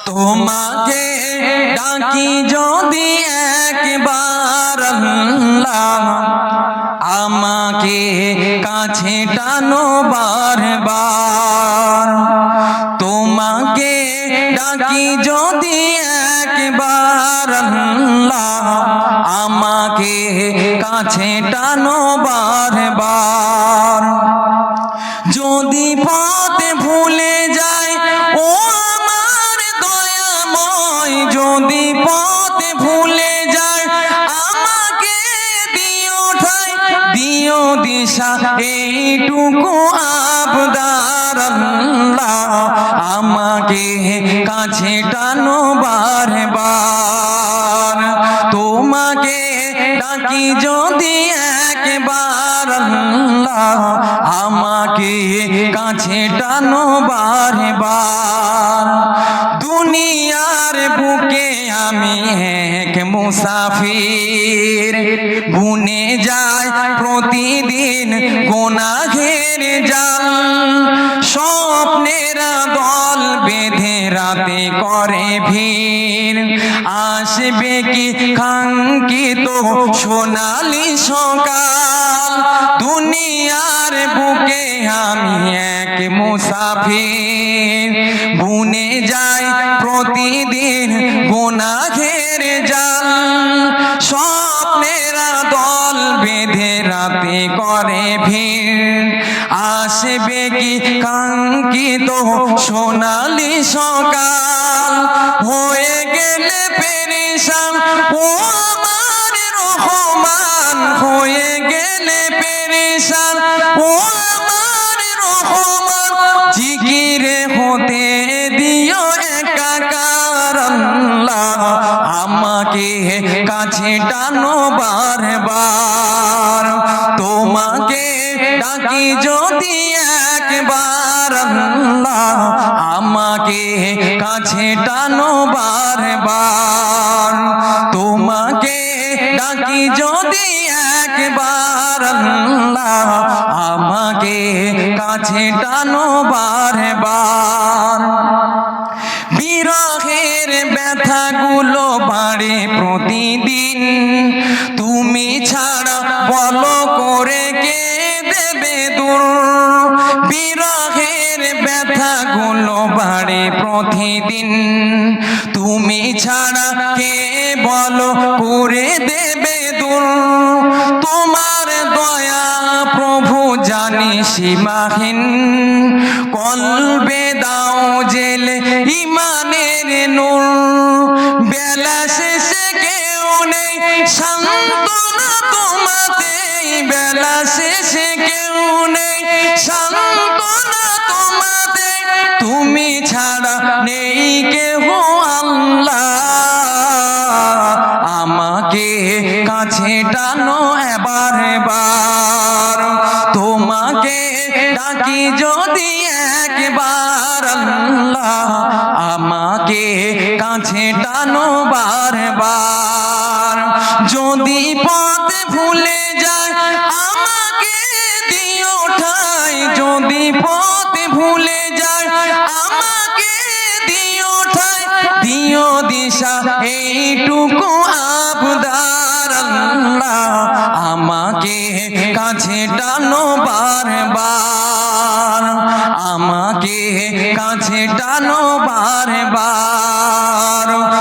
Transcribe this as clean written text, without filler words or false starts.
তোমাকে ডাকি যদি একবার আল্লাহ, আমাকে কাছে টানো বারবার। তোমাকে ডাকি যদি একবার আল্লাহ, আমাকে কাছে টানো বারবার। যদি পথে ভুলে যায় ও আমার দয়াময়, যদি পথে ভুলে যায় আমাকে দিও ঠাই, দিও দিশা, এইটুকু আবদার আল্লাহ, আমাকে কাছে টানো বারবার। তোমাকে ডাকি যদি একবার আল্লাহ, আমাকে কাছে টানো বারবার। দুনিয়ার বুকে আমি এক মুসাফির, বুনে যায় প্রতিদিন গুনাহের জাল। স্বপ্নের দল বেঁধে রাতে করে ভিড়, আসবে কি কাঙ্ক্ষিত সোনালি সকাল। দুনিয়ার বুকে আমি এক মুসাফির, বুনে যায় প্রতিদিন গুনাহের জাল। স্বপ্নের দল বেঁধে রাতে করে ভিড়, আসবে কি কাঙ্ক্ষিত সোনালি সকাল। হয়ে গেলে পেরেশান ও আমার রহমান, হয়ে গেলে পেরেশান ও আমার রহমান। জিকিরে হতে দিও একাকার আল্লাহ, আমাকে কাছে টানো বারবার। তোমাকে ডাকি যদি একবার আল্লাহ, আমাকে কাছে টানো বারবার। তোমাকে ডাকি যদি একবার আল্লাহ, আমাকে কাছে টানো বারবার। বিরহের ব্যথাগুলো বাড়ে প্রতিদিন, তুমি ছাড়া বলো করে কে দেবে দূর। বিরহের ব্যথাগুলো বাড়ে প্রতিদিন, তুমি ছাড়া কে বলো করে দেবে দূর। তোমার দয়া প্রভু জানি সীমাহীন, কলবে দাও জেলে ইমানের নূর। বেলা শেষে কেউ নেই সান্ত্বনা তোমাতে, বেলা শেষে কেউ নেই সান্ত্বনা তোমাতে। তুমি ছাড়া নেই কেহ আল্লাহ, আমাকে কাছে টানো এবার এবার। তোমাকে ডাকি যদি একবার আল্লাহ, আমাকে কাছে টানো বারবার। যদি পথে ভুলে যায় আমাকে দিও ঠাই, যদি পথে ভুলে যায় আমাকে দিও ঠাই, দিও দিশা, এইটুকু আবদার আল্লাহ, আমাকে কাছে টানো বারবার। আমাকে কাছে টানো বারবার।